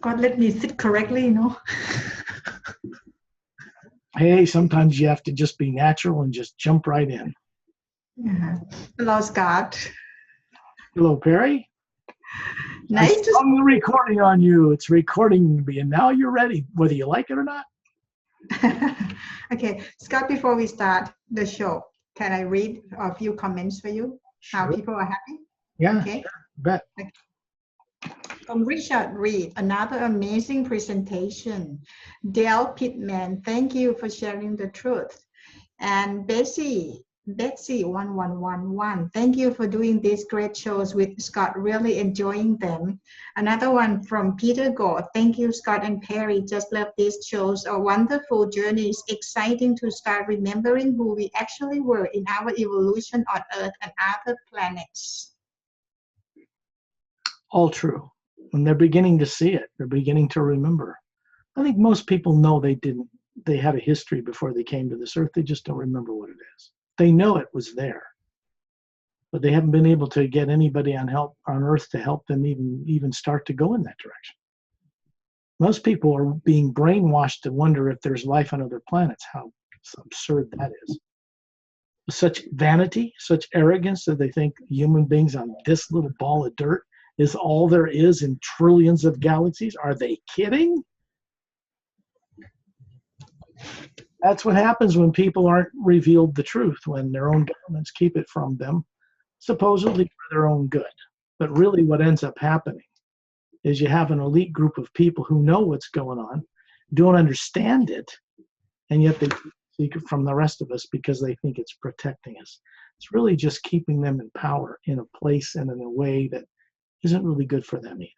God, let me sit correctly, you know. Hey, sometimes you have to just be natural and just jump right in. Yeah. Hello, Scott. Hello, Perry. Nice I to sprung the recording on you. It's recording me, and now you're ready, whether you like it or not. Okay, Scott, before we start the show, can I read a few comments for you? How Sure. people are happy? Yeah, Okay. sure. Bet. Okay. From Richard Reed, another amazing presentation. Dale Pittman, thank you for sharing the truth. And Betsy 1111, thank you for doing these great shows with Scott, really enjoying them. Another one from Peter Gore, thank you Scott and Perry, just love these shows, a wonderful journey. It's exciting to start remembering who we actually were in our evolution on Earth and other planets. All true. And they're beginning to see it. They're beginning to remember. I think most people know they had a history before they came to this earth. They just don't remember what it is. They know it was there, but they haven't been able to get anybody on earth to help them even start to go in that direction. Most people are being brainwashed to wonder if there's life on other planets. How absurd that is. Such vanity, such arrogance that they think human beings on this little ball of dirt is all there is in trillions of galaxies. Are they kidding? That's what happens when people aren't revealed the truth, when their own governments keep it from them, supposedly for their own good. But really what ends up happening is you have an elite group of people who know what's going on, don't understand it, and yet they seek it from the rest of us because they think it's protecting us. It's really just keeping them in power in a place and in a way that isn't really good for them either.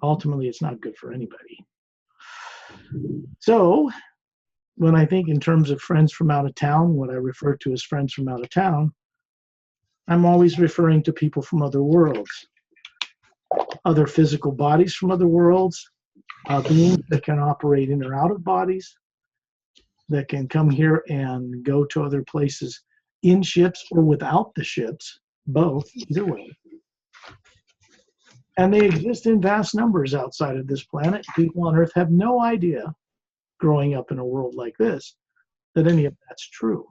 Ultimately, it's not good for anybody. So when I think in terms of friends from out of town, what I refer to as friends from out of town, I'm always referring to people from other worlds, other physical bodies from other worlds, beings that can operate in or out of bodies, that can come here and go to other places in ships or without the ships, both, either way. And they exist in vast numbers outside of this planet. People on Earth have no idea, growing up in a world like this, that any of that's true.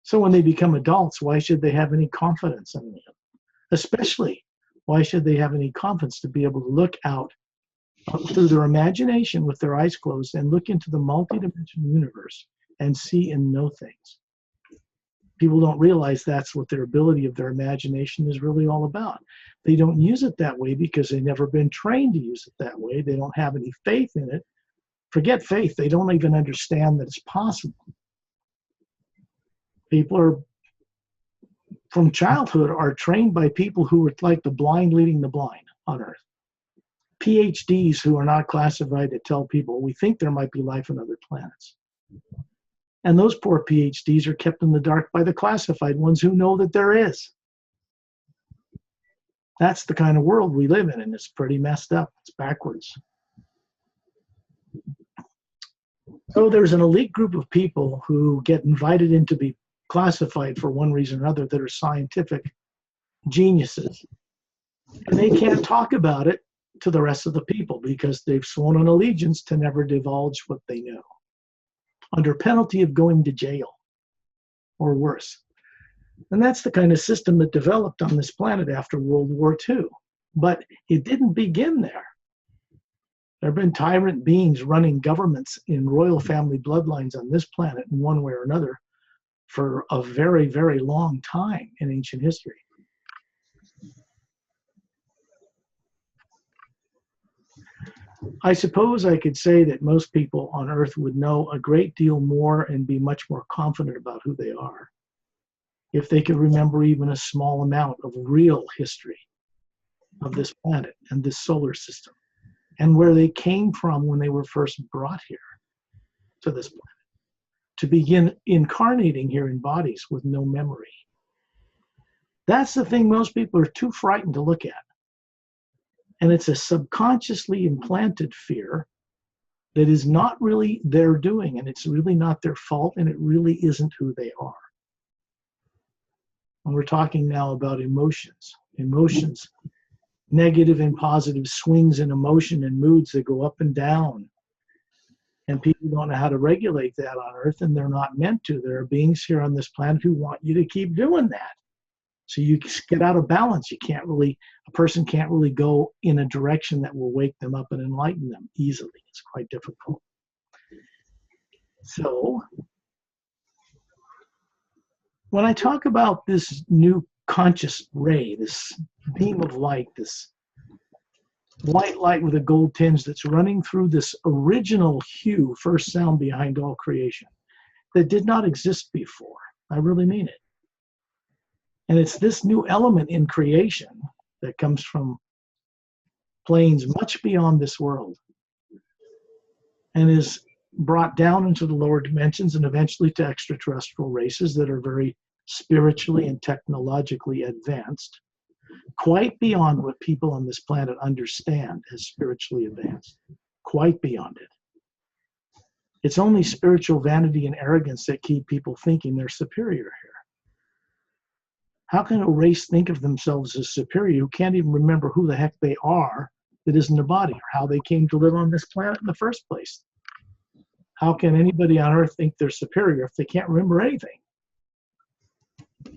So when they become adults, why should they have any confidence in them? Especially, why should they have any confidence to be able to look out through their imagination with their eyes closed and look into the multidimensional universe and see and know things? People don't realize that's what their ability of their imagination is really all about. They don't use it that way because they've never been trained to use it that way. They don't have any faith in it. Forget faith, they don't even understand that it's possible. People are, from childhood, are trained by people who are like the blind leading the blind on Earth. PhDs who are not classified to tell people, we think there might be life on other planets. And those poor PhDs are kept in the dark by the classified ones who know that there is. That's the kind of world we live in, and it's pretty messed up. It's backwards. So there's an elite group of people who get invited in to be classified for one reason or another that are scientific geniuses. And they can't talk about it to the rest of the people because they've sworn an allegiance to never divulge what they know, under penalty of going to jail or worse. And that's the kind of system that developed on this planet after World War II. But it didn't begin there. There have been tyrant beings running governments in royal family bloodlines on this planet in one way or another for a very, very long time in ancient history. I suppose I could say that most people on Earth would know a great deal more and be much more confident about who they are if they could remember even a small amount of real history of this planet and this solar system and where they came from when they were first brought here to this planet, to begin incarnating here in bodies with no memory. That's the thing most people are too frightened to look at. And it's a subconsciously implanted fear that is not really their doing, and it's really not their fault, and it really isn't who they are. And we're talking now about emotions. Emotions negative and positive swings in emotion and moods that go up and down. And people don't know how to regulate that on Earth, and they're not meant to. There are beings here on this planet who want you to keep doing that. So you get out of balance. A person can't really go in a direction that will wake them up and enlighten them easily. It's quite difficult. So when I talk about this new conscious ray, this beam of light, this white light with a gold tinge that's running through this original hue, first sound behind all creation, that did not exist before. I really mean it. And it's this new element in creation that comes from planes much beyond this world and is brought down into the lower dimensions and eventually to extraterrestrial races that are very spiritually and technologically advanced, quite beyond what people on this planet understand as spiritually advanced, quite beyond it. It's only spiritual vanity and arrogance that keep people thinking they're superior here. How can a race think of themselves as superior who can't even remember who the heck they are that isn't a body, or how they came to live on this planet in the first place? How can anybody on Earth think they're superior if they can't remember anything?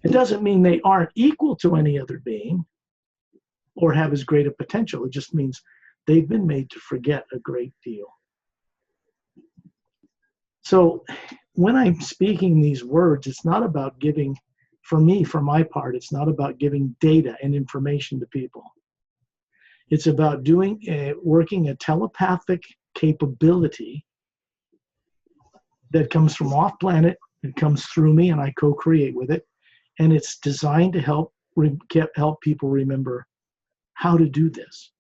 It doesn't mean they aren't equal to any other being or have as great a potential. It just means they've been made to forget a great deal. So when I'm speaking these words, it's not about giving, for me, for my part, it's not about giving data and information to people. It's about working a telepathic capability that comes from off planet. It comes through me and I co-create with it. And it's designed to help people remember how to do this.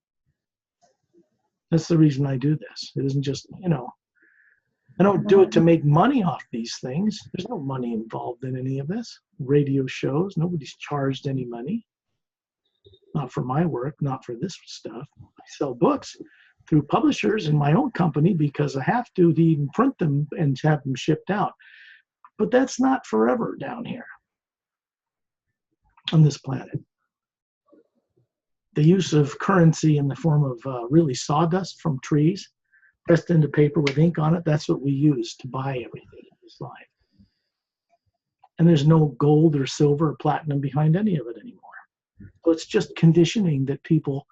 That's the reason I do this. It isn't just, I don't do it to make money off these things. There's no money involved in any of this. Radio shows, nobody's charged any money. Not for my work, not for this stuff. I sell books through publishers in my own company because I have to even print them and have them shipped out. But that's not forever down here on this planet. The use of currency in the form of really sawdust from trees, pressed into paper with ink on it, that's what we use to buy everything in this life. And there's no gold or silver or platinum behind any of it anymore. So it's just conditioning that people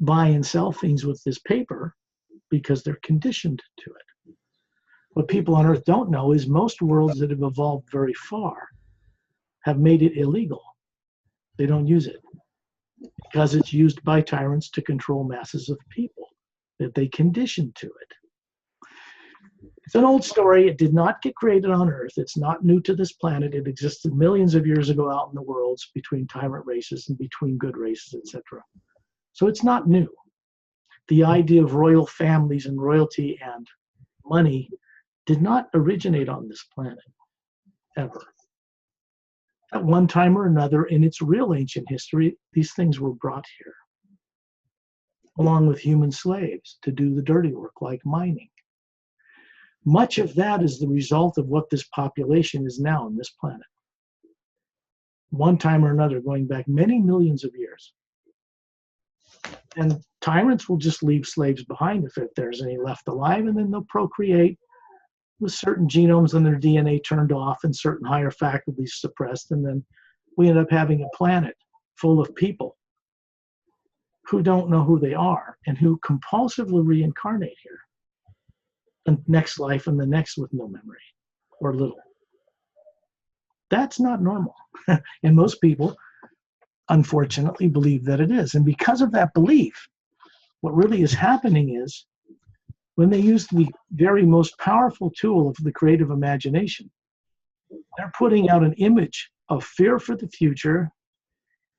buy and sell things with this paper because they're conditioned to it. What people on Earth don't know is most worlds that have evolved very far have made it illegal. They don't use it because it's used by tyrants to control masses of people that they conditioned to it. It's an old story. It did not get created on Earth. It's not new to this planet. It existed millions of years ago out in the worlds between tyrant races and between good races, etc. So it's not new. The idea of royal families and royalty and money did not originate on this planet, ever. At one time or another, in its real ancient history, these things were brought here, along with human slaves to do the dirty work like mining. Much of that is the result of what this population is now on this planet. One time or another, going back many millions of years. And tyrants will just leave slaves behind if there's any left alive, and then they'll procreate with certain genomes and their DNA turned off and certain higher faculties suppressed, and then we end up having a planet full of people who don't know who they are and who compulsively reincarnate here. And next life and the next with no memory or little. That's not normal. And most people, unfortunately, believe that it is. And because of that belief, what really is happening is when they use the very most powerful tool of the creative imagination, they're putting out an image of fear for the future,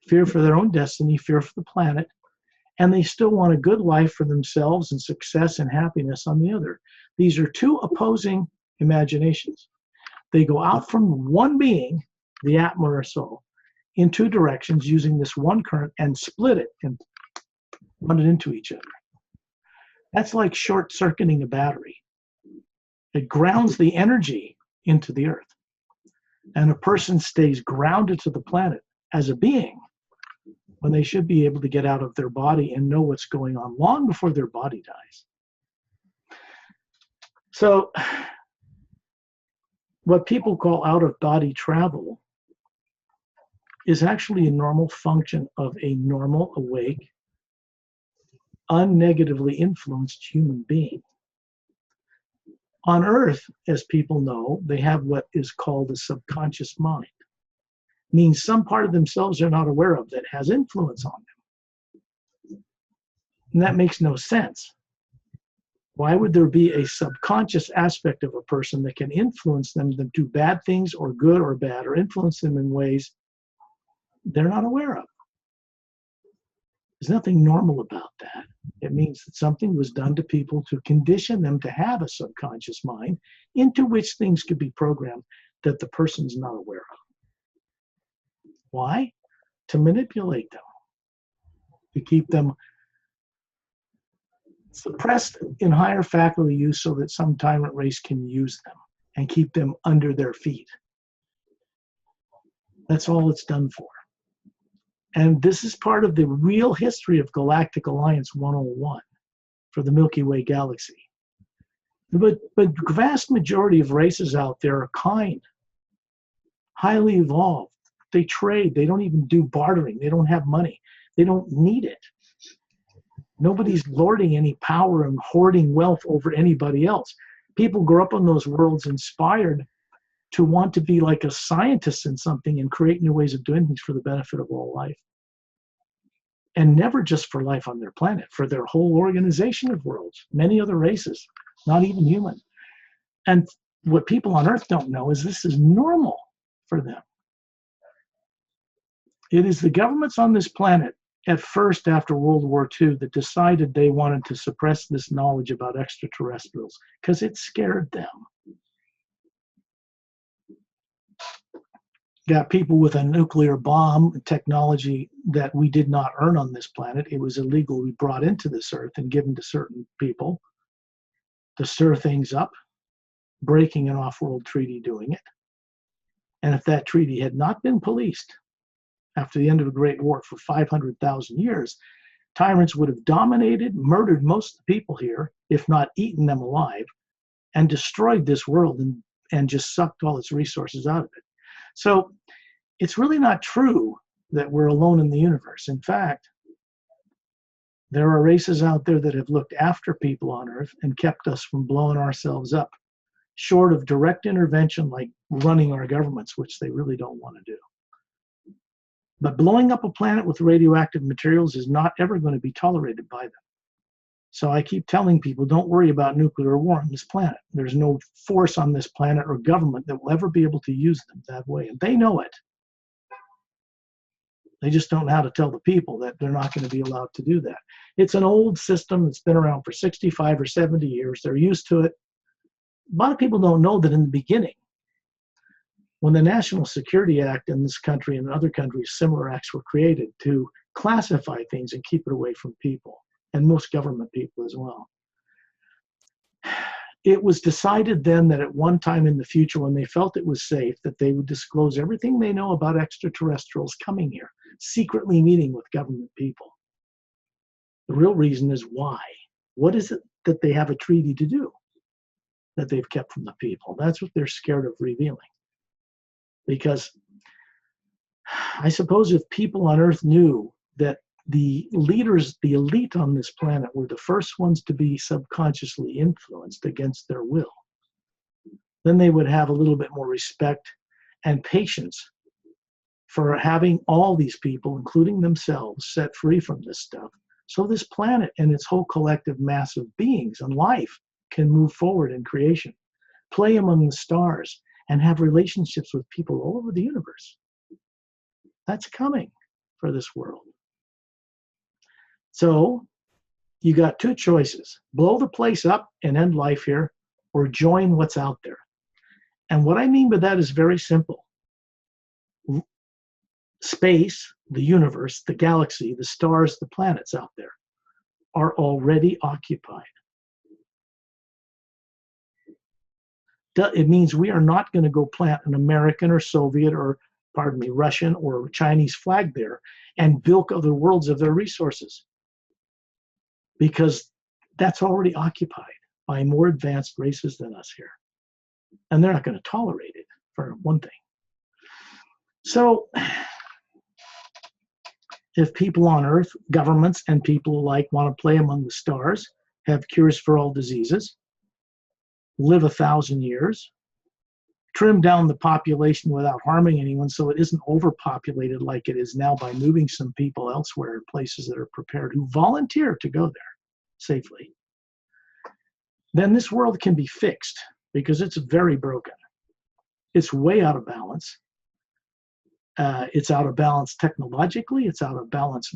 fear for their own destiny, fear for the planet, and they still want a good life for themselves and success and happiness on the other. These are two opposing imaginations. They go out from one being, the Atma or soul, in two directions using this one current and split it and run it into each other. That's like short-circuiting a battery. It grounds the energy into the earth. And a person stays grounded to the planet as a being when they should be able to get out of their body and know what's going on long before their body dies. So what people call out-of-body travel is actually a normal function of a normal, awake, unnegatively influenced human being. On Earth, as people know, they have what is called a subconscious mind. Means some part of themselves they're not aware of that has influence on them. And that makes no sense. Why would there be a subconscious aspect of a person that can influence them to do bad things or good or bad, or influence them in ways they're not aware of? There's nothing normal about that. It means that something was done to people to condition them to have a subconscious mind into which things could be programmed that the person's not aware of. Why? To manipulate them, to keep them suppressed in higher faculty use so that some tyrant race can use them and keep them under their feet. That's all it's done for. And this is part of the real history of Galactic Alliance 101 for the Milky Way galaxy. But vast majority of races out there are kind, highly evolved. They trade. They don't even do bartering. They don't have money. They don't need it. Nobody's lording any power and hoarding wealth over anybody else. People grow up on those worlds inspired to want to be like a scientist in something and create new ways of doing things for the benefit of all life. And never just for life on their planet, for their whole organization of worlds, many other races, not even human. And what people on Earth don't know is this is normal for them. It is the governments on this planet at first after World War II that decided they wanted to suppress this knowledge about extraterrestrials because it scared them. Got people with a nuclear bomb technology that we did not earn on this planet. It was illegally brought into this Earth and given to certain people to stir things up, breaking an off-world treaty doing it. And if that treaty had not been policed after the end of the Great War for 500,000 years, tyrants would have dominated, murdered most of the people here, if not eaten them alive, and destroyed this world and just sucked all its resources out of it. So it's really not true that we're alone in the universe. In fact, there are races out there that have looked after people on Earth and kept us from blowing ourselves up, short of direct intervention like running our governments, which they really don't want to do. But blowing up a planet with radioactive materials is not ever going to be tolerated by them. So I keep telling people, don't worry about nuclear war on this planet. There's no force on this planet or government that will ever be able to use them that way. And they know it. They just don't know how to tell the people that they're not going to be allowed to do that. It's an old system that's been around for 65 or 70 years. They're used to it. A lot of people don't know that in the beginning, when the National Security Act in this country and other countries, similar acts were created to classify things and keep it away from people, and most government people as well. It was decided then that at one time in the future, when they felt it was safe, that they would disclose everything they know about extraterrestrials coming here, secretly meeting with government people. The real reason is why. What is it that they have a treaty to do that they've kept from the people? That's what they're scared of revealing. Because I suppose if people on Earth knew that the leaders, the elite on this planet, were the first ones to be subconsciously influenced against their will, then they would have a little bit more respect and patience for having all these people, including themselves, set free from this stuff, so this planet and its whole collective mass of beings and life can move forward in creation, play among the stars, and have relationships with people all over the universe. That's coming for this world. So you got two choices: blow the place up and end life here, or join what's out there. And what I mean by that is very simple. Space, the universe, the galaxy, the stars, the planets out there are already occupied. It means we are not going to go plant an American or Soviet or pardon me, Russian or Chinese flag there and bilk other worlds of their resources, because that's already occupied by more advanced races than us here. And they're not going to tolerate it, for one thing. So if people on Earth, governments and people alike, want to play among the stars, have cures for all diseases, live 1,000 years, trim down the population without harming anyone so it isn't overpopulated like it is now by moving some people elsewhere in places that are prepared, who volunteer to go there safely, then this world can be fixed, because it's very broken. It's way out of balance. It's out of balance technologically. It's out of balance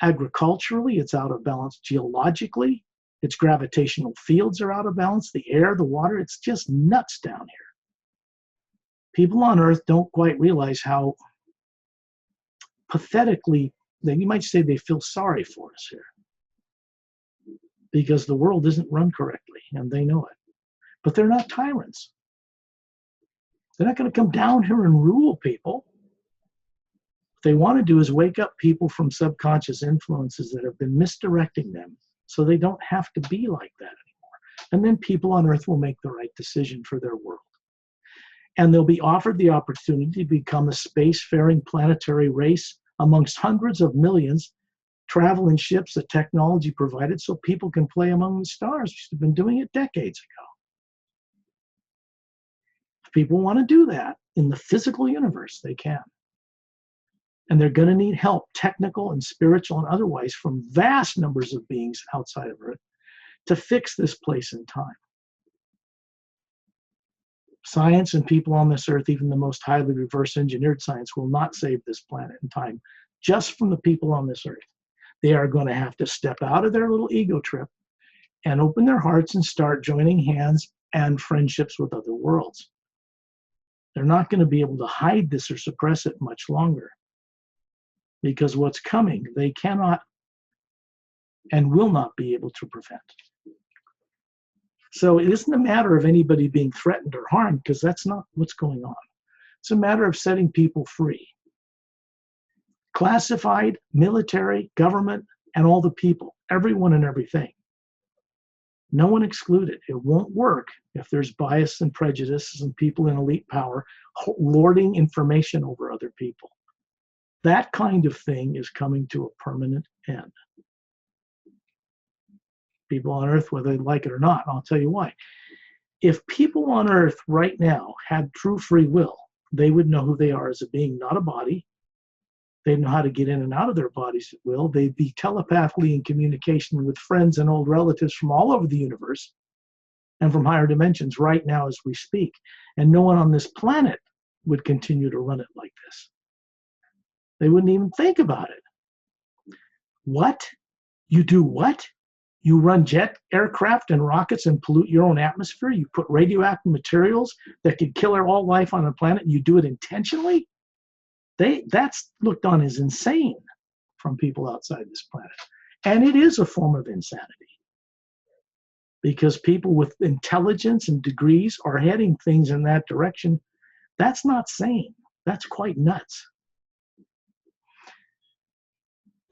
agriculturally. It's out of balance geologically. Its gravitational fields are out of balance. The air, the water, it's just nuts down here. People on Earth don't quite realize how pathetically, you might say, they feel sorry for us here, because the world isn't run correctly, and they know it. But they're not tyrants. They're not going to come down here and rule people. What they want to do is wake up people from subconscious influences that have been misdirecting them, so they don't have to be like that anymore. And then people on Earth will make the right decision for their world. And they'll be offered the opportunity to become a spacefaring planetary race amongst hundreds of millions, traveling ships that technology provided, so people can play among the stars. We should have been doing it decades ago. If people want to do that in the physical universe, they can. And they're going to need help, technical and spiritual and otherwise, from vast numbers of beings outside of Earth to fix this place in time. Science and people on this Earth, even the most highly reverse engineered science, will not save this planet in time, just from the people on this Earth. They are going to have to step out of their little ego trip and open their hearts and start joining hands and friendships with other worlds. They're not going to be able to hide this or suppress it much longer, because what's coming, they cannot and will not be able to prevent. So it isn't a matter of anybody being threatened or harmed, because that's not what's going on. It's a matter of setting people free. Classified, military, government, and all the people, everyone and everything. No one excluded. It won't work if there's bias and prejudices and people in elite power lording information over other people. That kind of thing is coming to a permanent end. People on Earth, whether they like it or not, I'll tell you why. If people on Earth right now had true free will, they would know who they are as a being, not a body. They'd know how to get in and out of their bodies at will. They'd be telepathically in communication with friends and old relatives from all over the universe and from higher dimensions right now as we speak. And no one on this planet would continue to run it like this. They wouldn't even think about it. What? You do what? You run jet aircraft and rockets and pollute your own atmosphere? You put radioactive materials that could kill all life on the planet, and you do it intentionally? That's looked on as insane from people outside this planet. And it is a form of insanity, because people with intelligence and degrees are heading things in that direction. That's not sane. That's quite nuts.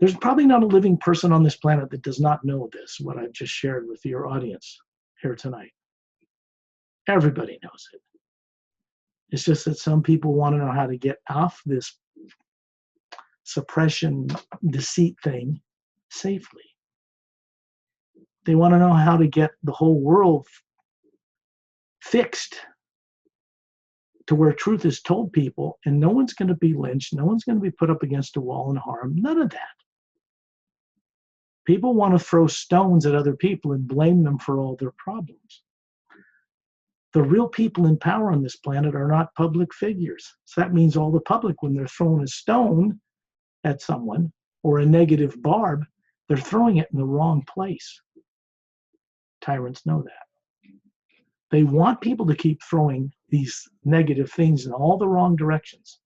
There's probably not a living person on this planet that does not know this, what I've just shared with your audience here tonight. Everybody knows it. It's just that some people want to know how to get off this suppression, deceit thing safely. They want to know how to get the whole world fixed to where truth is told people, and no one's going to be lynched, no one's going to be put up against a wall and harmed, none of that. People want to throw stones at other people and blame them for all their problems. The real people in power on this planet are not public figures. So that means all the public, when they're throwing a stone at someone or a negative barb, they're throwing it in the wrong place. Tyrants know that. They want people to keep throwing these negative things in all the wrong directions.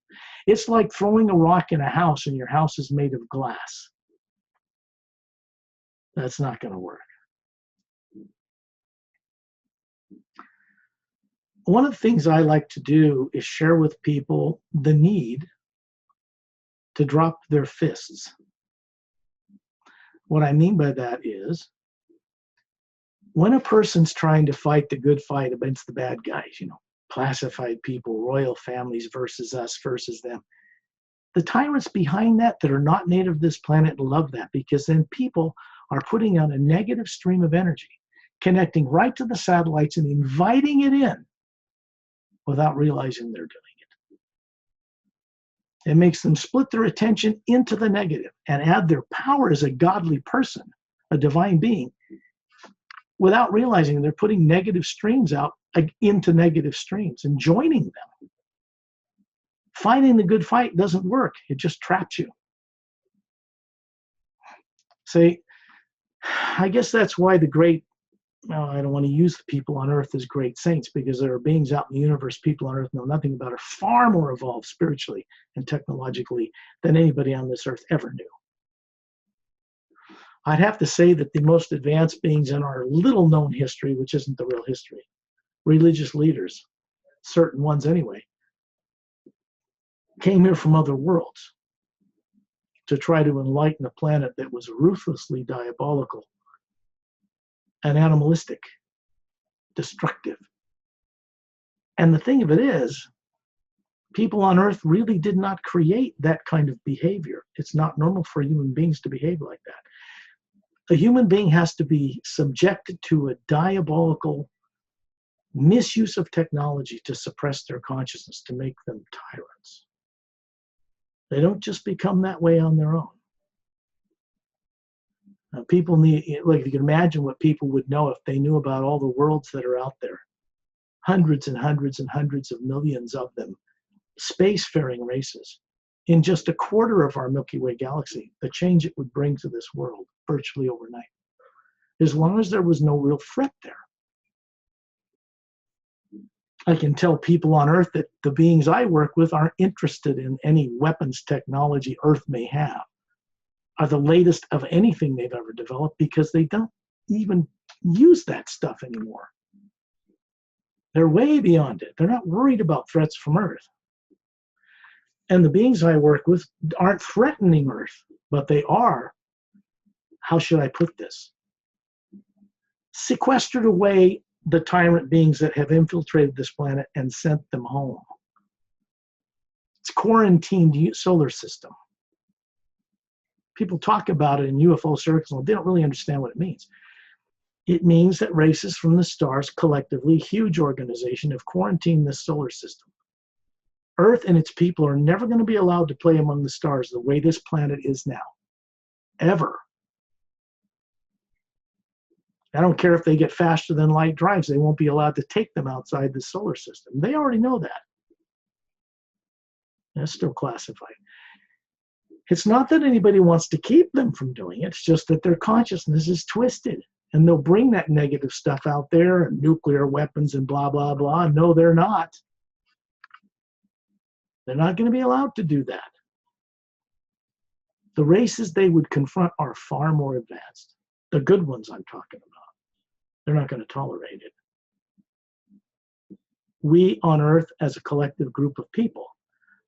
It's like throwing a rock in a house and your house is made of glass. That's not going to work. one of the things I like to do is share with people the need to drop their fists. What I mean by that is, when a person's trying to fight the good fight against the bad guys, classified people, royal families versus us versus them, the tyrants behind that are not native to this planet love that, because then people are putting out a negative stream of energy, connecting right to the satellites and inviting it in without realizing they're doing it. It makes them split their attention into the negative and add their power as a godly person, a divine being, without realizing they're putting negative streams out into negative streams and joining them. Fighting the good fight doesn't work. It just traps you. See, I guess that's why the great, I don't want to use the people on earth as great saints, because there are beings out in the universe people on earth know nothing about, are far more evolved spiritually and technologically than anybody on this earth ever knew. I'd have to say that the most advanced beings in our little known history, which isn't the real history, religious leaders, certain ones anyway, came here from other worlds to try to enlighten a planet that was ruthlessly diabolical and animalistic, destructive. And the thing of it is, people on earth really did not create that kind of behavior. It's not normal for human beings to behave like that. A human being has to be subjected to a diabolical misuse of technology to suppress their consciousness, to make them tyrants. They don't just become that way on their own. People need, like, you can imagine what people would know if they knew about all the worlds that are out there. Hundreds and hundreds and hundreds of millions of them, spacefaring races. In just a quarter of our Milky Way galaxy, the change it would bring to this world virtually overnight, as long as there was no real threat there. I can tell people on Earth that the beings I work with aren't interested in any weapons technology Earth may have, are the latest of anything they've ever developed, because they don't even use that stuff anymore. They're way beyond it. They're not worried about threats from Earth. And the beings I work with aren't threatening Earth, but they are, how should I put this, sequestered away the tyrant beings that have infiltrated this planet and sent them home. It's quarantined solar system. People talk about it in UFO circles, they don't really understand what it means. It means that races from the stars, collectively, huge organization, have quarantined this solar system. Earth and its people are never going to be allowed to play among the stars the way this planet is now. Ever. I don't care if they get faster than light drives, they won't be allowed to take them outside the solar system. They already know that. That's still classified. It's not that anybody wants to keep them from doing it, it's just that their consciousness is twisted. And they'll bring that negative stuff out there, and nuclear weapons and blah, blah, blah. No, they're not. They're not going to be allowed to do that. The races they would confront are far more advanced. The good ones I'm talking about. They're not going to tolerate it. We on Earth, as a collective group of people,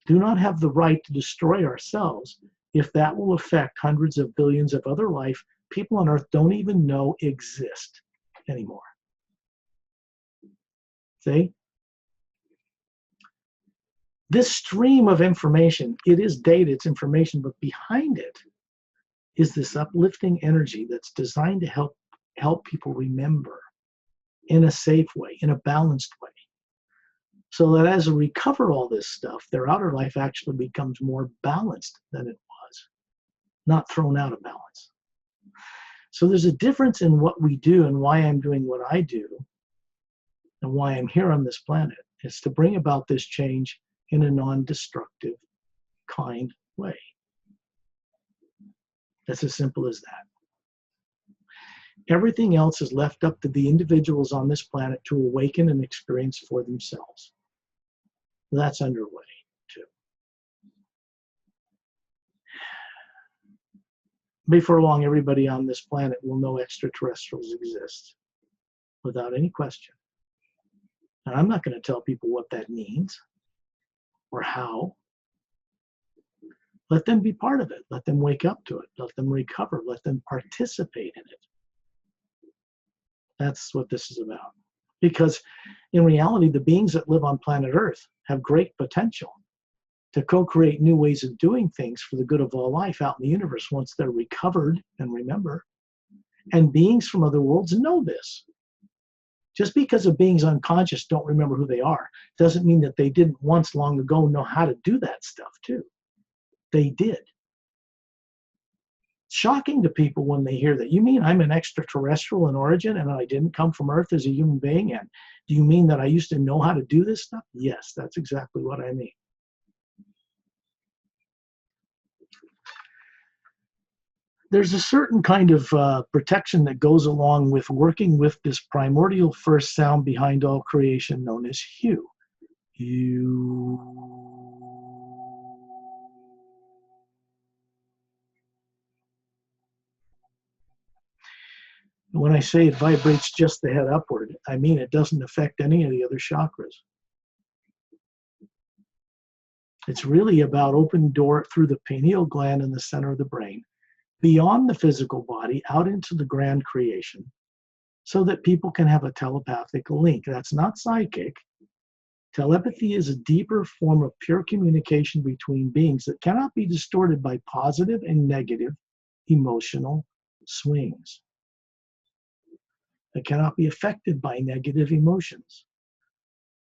do not have the right to destroy ourselves if that will affect hundreds of billions of other life people on Earth don't even know exist anymore. See? This stream of information, it is data, it's information, but behind it is this uplifting energy that's designed to help people remember in a safe way, in a balanced way. So that as they recover all this stuff, their outer life actually becomes more balanced than it was, not thrown out of balance. So there's a difference in what we do and why I'm doing what I do and why I'm here on this planet. It's to bring about this change in a non-destructive, kind way. That's as simple as that. Everything else is left up to the individuals on this planet to awaken and experience for themselves. That's underway, too. Before long, everybody on this planet will know extraterrestrials exist, without any question. And I'm not going to tell people what that means or how. Let them be part of it. Let them wake up to it. Let them recover. Let them participate in it. That's what this is about. Because in reality, the beings that live on planet Earth have great potential to co-create new ways of doing things for the good of all life out in the universe once they're recovered and remember. And beings from other worlds know this. Just because a being's unconscious don't remember who they are doesn't mean that they didn't once long ago know how to do that stuff too. They did. Shocking to people when they hear that. You mean I'm an extraterrestrial in origin and I didn't come from Earth as a human being? And do you mean that I used to know how to do this stuff? Yes, that's exactly what I mean. There's a certain kind of protection that goes along with working with this primordial first sound behind all creation known as hue. When I say it vibrates just the head upward, I mean it doesn't affect any of the other chakras. It's really about open door through the pineal gland in the center of the brain, beyond the physical body, out into the grand creation, so that people can have a telepathic link. That's not psychic. Telepathy is a deeper form of pure communication between beings that cannot be distorted by positive and negative emotional swings. It cannot be affected by negative emotions.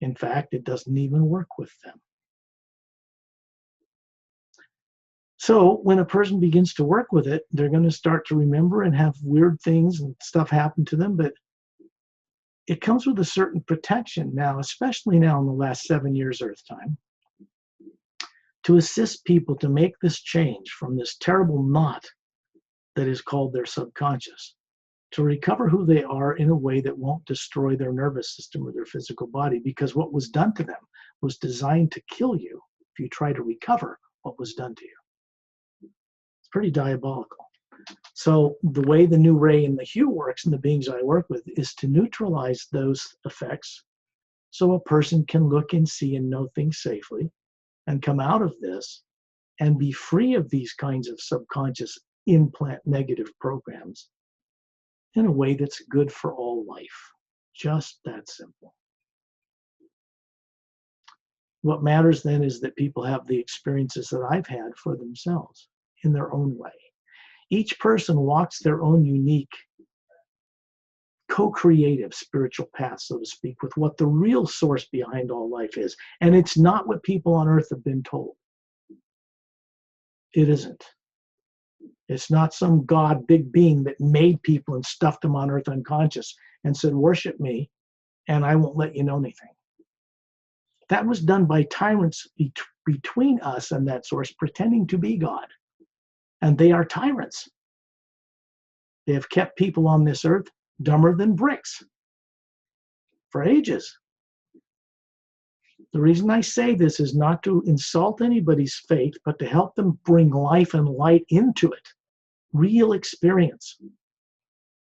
In fact, it doesn't even work with them. So when a person begins to work with it, they're going to start to remember and have weird things and stuff happen to them, but it comes with a certain protection now, especially now in the last 7 years Earth time, to assist people to make this change from this terrible knot that is called their subconscious, to recover who they are in a way that won't destroy their nervous system or their physical body, because what was done to them was designed to kill you if you try to recover what was done to you. It's pretty diabolical. So the way the new ray and the hue works and the beings I work with is to neutralize those effects so a person can look and see and know things safely and come out of this and be free of these kinds of subconscious implant negative programs in a way that's good for all life. Just that simple. What matters then is that people have the experiences that I've had for themselves in their own way. Each person walks their own unique co-creative spiritual path, so to speak, with what the real source behind all life is. And it's not what people on earth have been told. It isn't. It's not some God, big being that made people and stuffed them on earth unconscious and said, worship me, and I won't let you know anything. That was done by tyrants between us and that source, pretending to be God. And they are tyrants. They have kept people on this earth dumber than bricks for ages. The reason I say this is not to insult anybody's faith, but to help them bring life and light into it. Real experience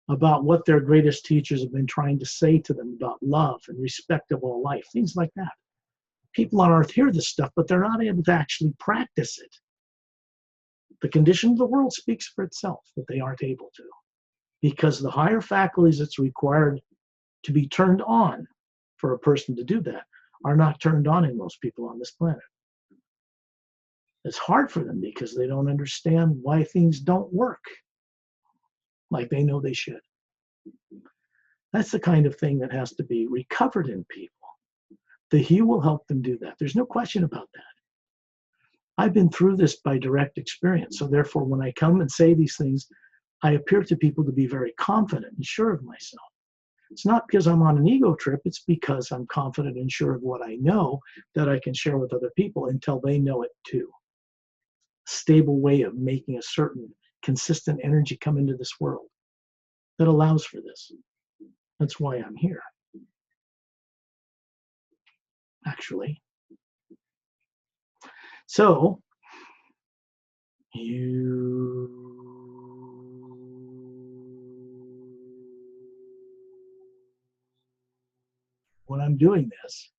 about what their greatest teachers have been trying to say to them about love and respect of all life, things like that. People on earth hear this stuff, but they're not able to actually practice it. The condition of the world speaks for itself, that they aren't able to, because the higher faculties that's required to be turned on for a person to do that are not turned on in most people on this planet. It's hard for them because they don't understand why things don't work like they know they should. That's the kind of thing that has to be recovered in people. The hue will help them do that. There's no question about that. I've been through this by direct experience. So therefore, when I come and say these things, I appear to people to be very confident and sure of myself. It's not because I'm on an ego trip. It's because I'm confident and sure of what I know that I can share with other people until they know it too. Stable way of making a certain consistent energy come into this world that allows for this. That's why I'm here, actually. So, when I'm doing this,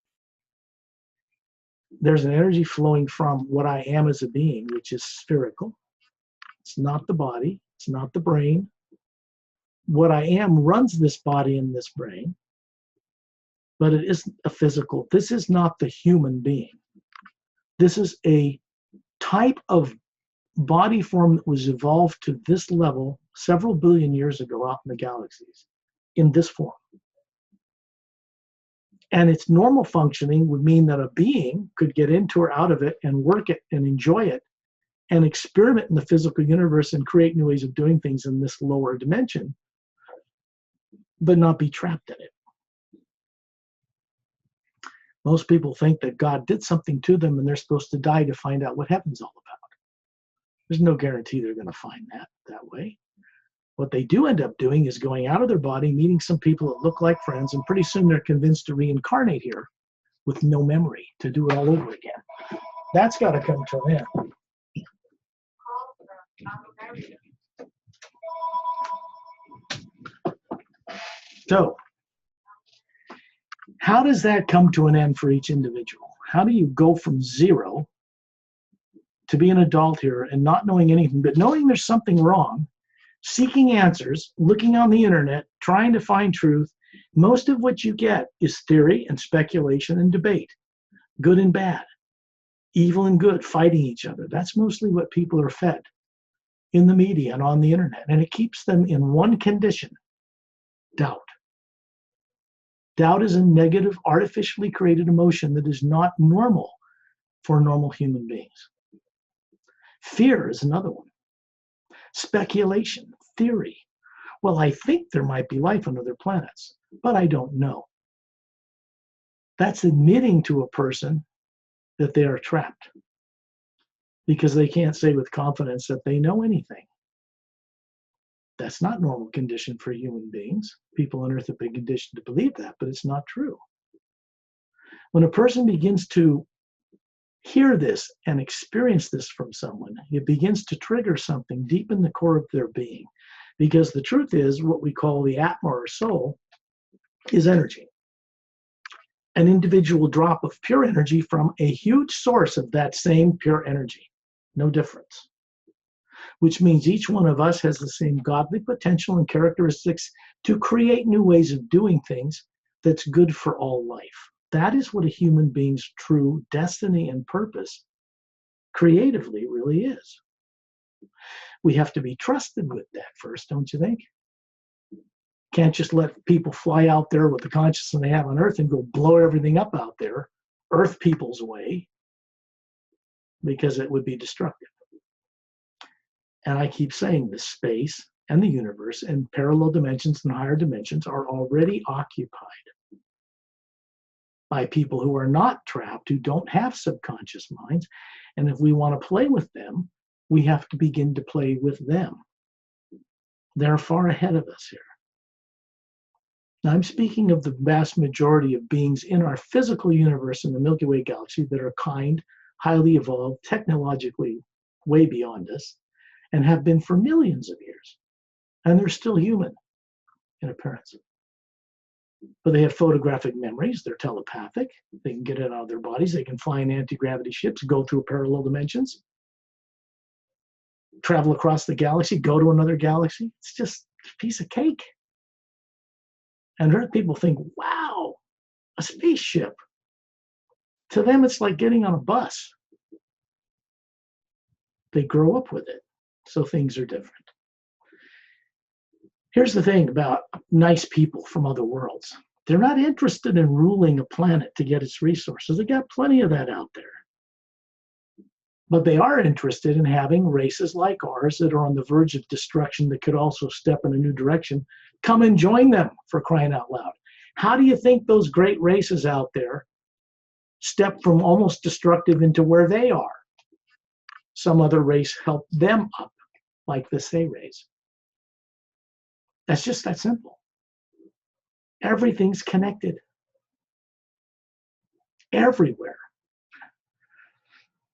there's an energy flowing from what I am as a being, which is spherical. It's not the body. It's not the brain. What I am runs this body and this brain, but it isn't a physical. This is not the human being. This is a type of body form that was evolved to this level several billion years ago out in the galaxies in this form. And its normal functioning would mean that a being could get into or out of it and work it and enjoy it and experiment in the physical universe and create new ways of doing things in this lower dimension, but not be trapped in it. Most people think that God did something to them and they're supposed to die to find out what heaven's all about. There's no guarantee they're going to find that way. What they do end up doing is going out of their body, meeting some people that look like friends, and pretty soon they're convinced to reincarnate here with no memory, to do it all over again. That's got to come to an end. So, how does that come to an end for each individual? How do you go from zero to be an adult here and not knowing anything, but knowing there's something wrong, seeking answers, looking on the internet, trying to find truth? Most of what you get is theory and speculation and debate, good and bad, evil and good, fighting each other. That's mostly what people are fed in the media and on the internet. And it keeps them in one condition: doubt. Doubt is a negative, artificially created emotion that is not normal for normal human beings. Fear is another one. Speculation, theory. Well, I think there might be life on other planets, but I don't know. That's admitting to a person that they are trapped because they can't say with confidence that they know anything. That's not normal condition for human beings. People on Earth have been conditioned to believe that, but it's not true. When a person begins to hear this and experience this from someone, it begins to trigger something deep in the core of their being. Because the truth is, what we call the Atma or soul is energy. An individual drop of pure energy from a huge source of that same pure energy. No difference. Which means each one of us has the same godly potential and characteristics to create new ways of doing things that's good for all life. That is what a human being's true destiny and purpose creatively really is. We have to be trusted with that first, don't you think? Can't just let people fly out there with the consciousness they have on Earth and go blow everything up out there, Earth people's way, because it would be destructive. And I keep saying this: space and the universe and parallel dimensions and higher dimensions are already occupied by people who are not trapped, who don't have subconscious minds. And if we want to play with them, we have to begin to play with them. They're far ahead of us here. Now, I'm speaking of the vast majority of beings in our physical universe in the Milky Way galaxy that are kind, highly evolved, technologically way beyond us, and have been for millions of years. And they're still human in appearance. But they have photographic memories, they're telepathic, they can get it out of their bodies, they can fly in anti-gravity ships, go through parallel dimensions, travel across the galaxy, go to another galaxy. It's just a piece of cake. And Earth people think, wow, a spaceship. To them, it's like getting on a bus. They grow up with it. So things are different. Here's the thing about nice people from other worlds. They're not interested in ruling a planet to get its resources. They got plenty of that out there. But they are interested in having races like ours that are on the verge of destruction that could also step in a new direction come and join them, for crying out loud. How do you think those great races out there step from almost destructive into where they are? Some other race helped them up, like the Say race. That's just that simple. Everything's connected. Everywhere.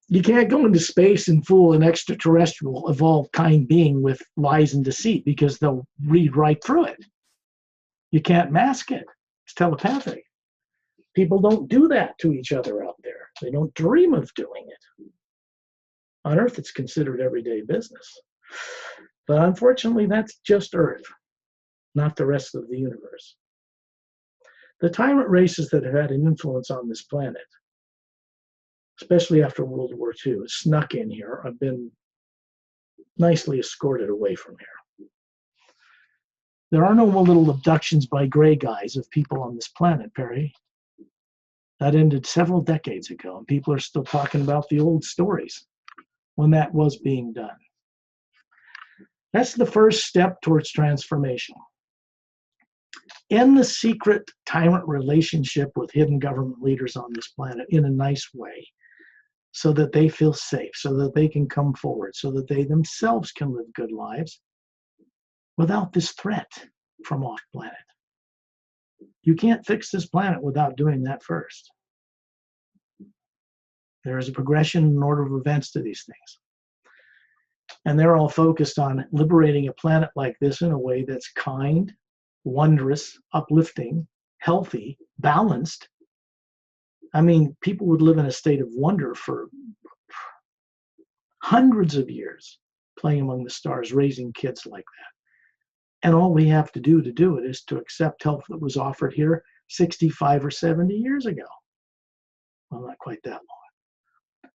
You can't go into space and fool an extraterrestrial evolved kind being with lies and deceit because they'll read right through it. You can't mask it. It's telepathic. People don't do that to each other out there. They don't dream of doing it. On Earth, it's considered everyday business. But unfortunately, that's just Earth, not the rest of the universe. The tyrant races that have had an influence on this planet, especially after World War II, snuck in here, have been nicely escorted away from here. There are no more little abductions by gray guys of people on this planet, Perry. That ended several decades ago, and people are still talking about the old stories when that was being done. That's the first step towards transformation. End the secret tyrant relationship with hidden government leaders on this planet in a nice way, so that they feel safe, so that they can come forward, so that they themselves can live good lives without this threat from off planet. You can't fix this planet without doing that first. There is a progression and order of events to these things. And they're all focused on liberating a planet like this in a way that's kind, wondrous, uplifting, healthy, balanced. I mean, people would live in a state of wonder for hundreds of years, playing among the stars, raising kids like that. And all we have to do it is to accept health that was offered here 65 or 70 years ago. Well, not quite that long.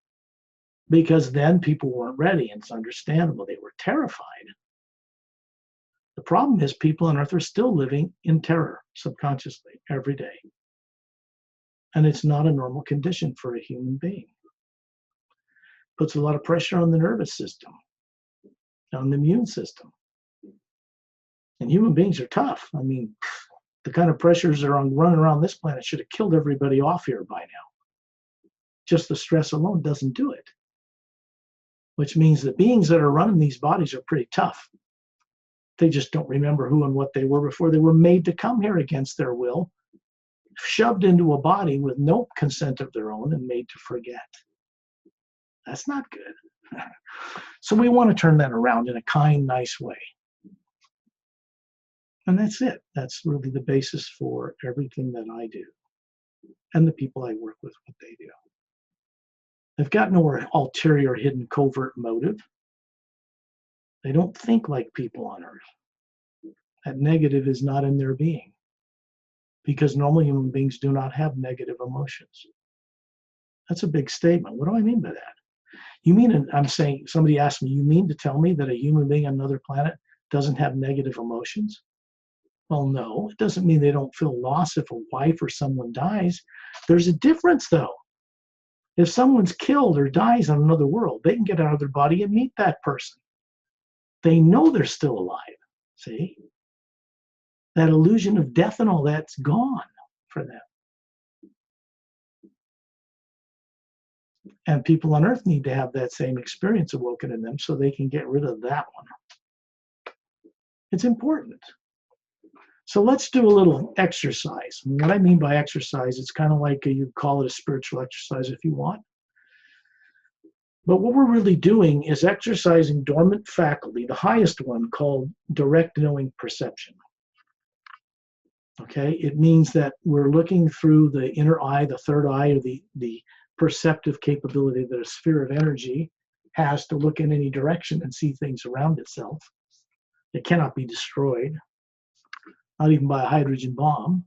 Because then people weren't ready, and it's understandable. They were terrified. The problem is people on Earth are still living in terror subconsciously every day. And it's not a normal condition for a human being. Puts a lot of pressure on the nervous system, on the immune system. And human beings are tough. I mean, the kind of pressures that are running around this planet should have killed everybody off here by now. Just the stress alone doesn't do it. Which means the beings that are running these bodies are pretty tough. They just don't remember who and what they were before they were made to come here against their will, shoved into a body with no consent of their own and made to forget. That's not good. So we want to turn that around in a kind, nice way. And that's it. That's really the basis for everything that I do and the people I work with, what they do. They've got no ulterior, hidden, covert motive. They don't think like people on Earth. That negative is not in their being, because normal human beings do not have negative emotions. That's a big statement. What do I mean by that? You mean, I'm saying, somebody asked me, you mean to tell me that a human being on another planet doesn't have negative emotions? Well, no, it doesn't mean they don't feel loss if a wife or someone dies. There's a difference, though. If someone's killed or dies on another world, they can get out of their body and meet that person. They know they're still alive, see? That illusion of death and all that's gone for them. And people on Earth need to have that same experience awoken in them so they can get rid of that one. It's important. So let's do a little exercise. And what I mean by exercise, it's kind of like you'd call it a spiritual exercise if you want. But what we're really doing is exercising dormant faculty, the highest one called direct knowing perception. Okay, it means that we're looking through the inner eye, the third eye, or the perceptive capability that a sphere of energy has to look in any direction and see things around itself. It cannot be destroyed, not even by a hydrogen bomb.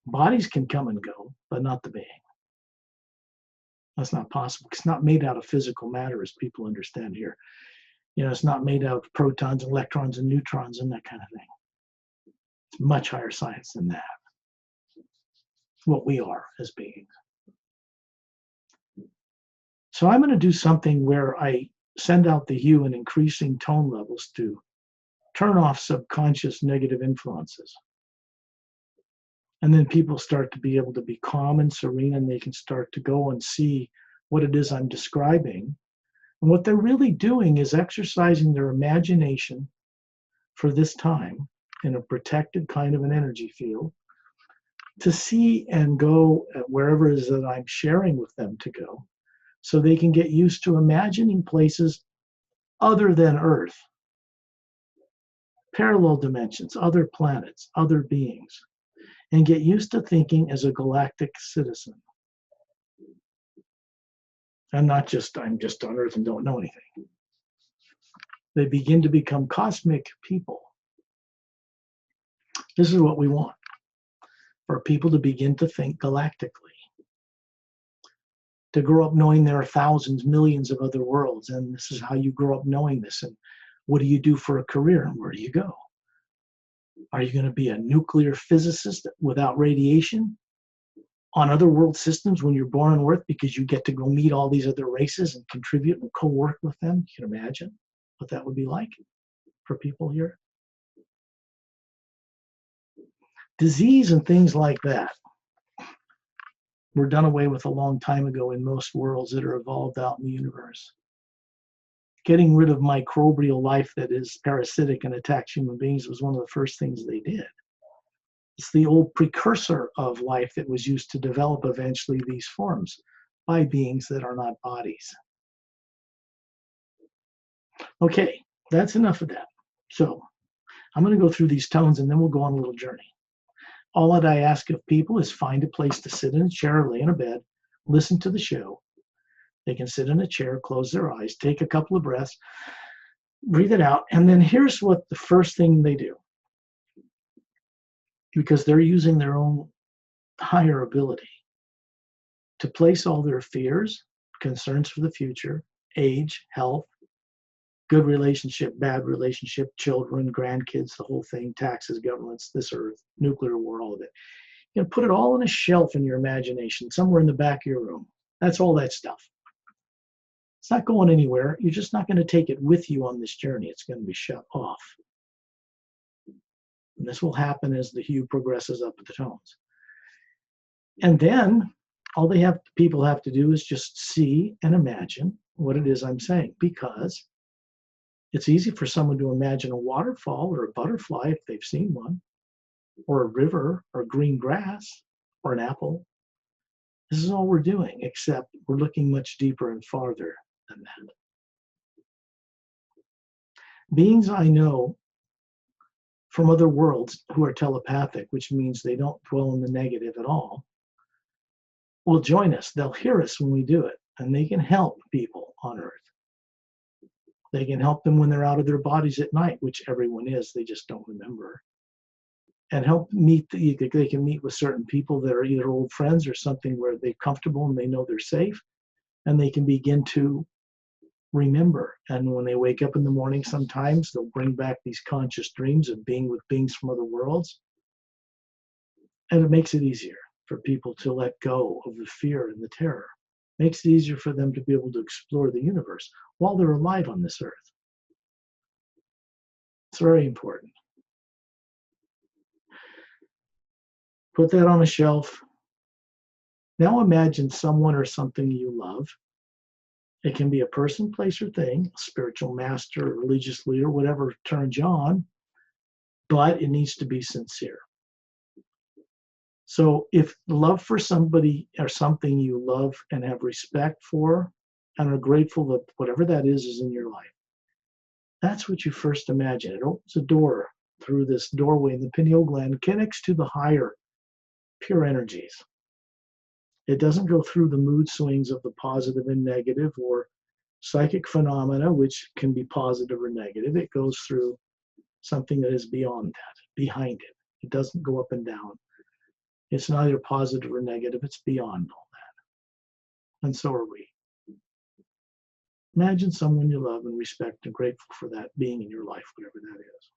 Bodies can come and go, but not the being. That's not possible. It's not made out of physical matter, as people understand here. You know, it's not made out of protons, electrons, and neutrons and that kind of thing. It's much higher science than that. It's what we are as beings. So I'm going to do something where I send out the hue in increasing tone levels to turn off subconscious negative influences. And then people start to be able to be calm and serene, and they can start to go and see what it is I'm describing. And what they're really doing is exercising their imagination for this time in a protected kind of an energy field to see and go at wherever it is that I'm sharing with them to go, so they can get used to imagining places other than Earth, parallel dimensions, other planets, other beings. and get used to thinking as a galactic citizen. And not just, I'm just on Earth and don't know anything. They begin to become cosmic people. This is what we want, for people to begin to think galactically, to grow up knowing there are thousands, millions of other worlds, and this is how you grow up knowing this. And what do you do for a career, and where do you go? Are you going to be a nuclear physicist without radiation on other world systems when you're born on Earth because you get to go meet all these other races and contribute and co-work with them? You can imagine what that would be like for people here. Disease and things like that were done away with a long time ago in most worlds that are evolved out in the universe. Getting rid of microbial life that is parasitic and attacks human beings was one of the first things they did. It's the old precursor of life that was used to develop eventually these forms by beings that are not bodies. Okay, that's enough of that. So I'm going to go through these tones and then we'll go on a little journey. All that I ask of people is find a place to sit in a chair or lay in a bed, listen to the show. They can sit in a chair, close their eyes, take a couple of breaths, breathe it out, and then here's what the first thing they do. Because they're using their own higher ability to place all their fears, concerns for the future, age, health, good relationship, bad relationship, children, grandkids, the whole thing, taxes, governments, this earth, nuclear war, all of it. You know, put it all on a shelf in your imagination, somewhere in the back of your room. That's all that stuff. It's not going anywhere. You're just not going to take it with you on this journey. It's going to be shut off. And this will happen as the hue progresses up the tones. And then all people have to do is just see and imagine what it is I'm saying, because it's easy for someone to imagine a waterfall or a butterfly if they've seen one, or a river or green grass or an apple. This is all we're doing, except we're looking much deeper and farther than that. Beings I know from other worlds who are telepathic, which means they don't dwell in the negative at all, will join us. They'll hear us when we do it, and they can help people on Earth. They can help them when they're out of their bodies at night, which everyone is, they just don't remember. And help they can meet with certain people that are either old friends or something where they're comfortable and they know they're safe, and they can begin to remember. And when they wake up in the morning, sometimes they'll bring back these conscious dreams of being with beings from other worlds. And it makes it easier for people to let go of the fear and the terror. It makes it easier for them to be able to explore the universe while they're alive on this earth. It's very important. Put that on a shelf. Now imagine someone or something you love. It can be a person, place, or thing, a spiritual master, a religious leader, whatever turns you on, but it needs to be sincere. So if love for somebody or something you love and have respect for and are grateful that whatever that is in your life, that's what you first imagine. It opens a door through this doorway in the pineal gland, connects to the higher, pure energies. It doesn't go through the mood swings of the positive and negative or psychic phenomena, which can be positive or negative. It goes through something that is beyond that, behind it. It doesn't go up and down. It's neither positive or negative. It's beyond all that. And so are we. Imagine someone you love and respect and grateful for that being in your life, whatever that is.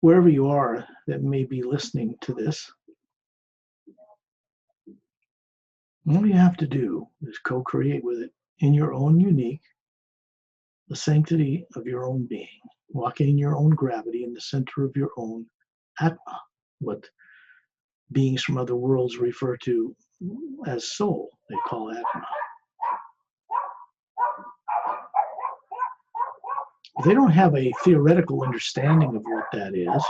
Wherever you are that may be listening to this, all you have to do is co-create with it in your own unique, the sanctity of your own being, walking in your own gravity in the center of your own Atma, what beings from other worlds refer to as soul, they call Atma. They don't have a theoretical understanding of what that is,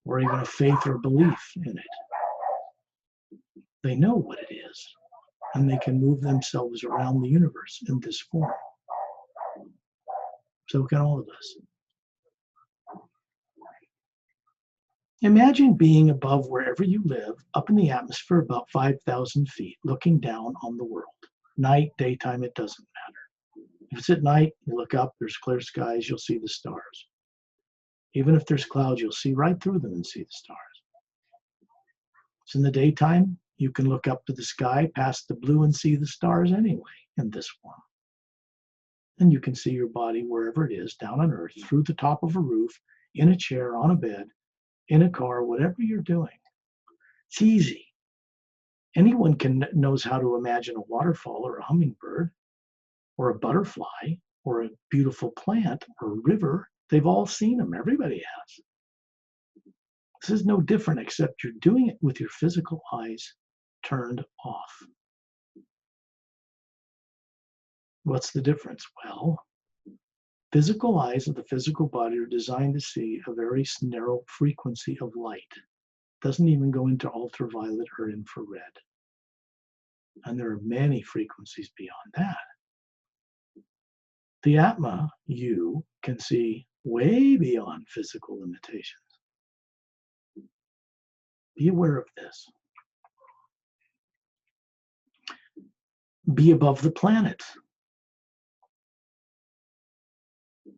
or even a faith or belief in it. They know what it is, and they can move themselves around the universe in this form. So can all of us. Imagine being above wherever you live, up in the atmosphere about 5,000 feet, looking down on the world. Night, daytime, it doesn't matter. If it's at night, you look up, there's clear skies, you'll see the stars. Even if there's clouds, you'll see right through them and see the stars. So in the daytime, you can look up to the sky, past the blue, and see the stars anyway in this form. And you can see your body wherever it is, down on earth, through the top of a roof, in a chair, on a bed, in a car, whatever you're doing. It's easy. Anyone knows how to imagine a waterfall or a hummingbird or a butterfly or a beautiful plant or a river. They've all seen them. Everybody has. This is no different, except you're doing it with your physical eyes turned off. What's the difference? Well, physical eyes of the physical body are designed to see a very narrow frequency of light. It doesn't even go into ultraviolet or infrared. And there are many frequencies beyond that. The Atma, you, can see way beyond physical limitations. Be aware of this. Be above the planet.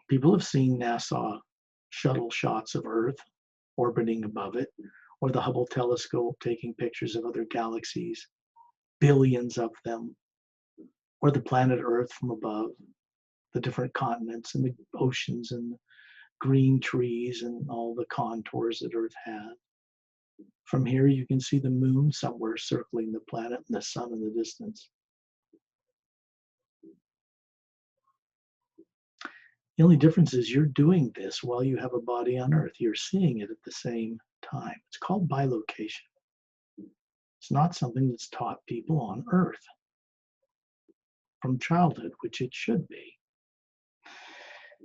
People have seen NASA shuttle shots of Earth orbiting above it, or the Hubble telescope taking pictures of other galaxies. billions of them, or the planet Earth from above, the different continents and the oceans and the green trees and all the contours that Earth has. From here, you can see the moon somewhere circling the planet and the sun in the distance. The only difference is you're doing this while you have a body on Earth. You're seeing it at the same time. It's called bilocation. It's not something that's taught people on Earth from childhood, which it should be.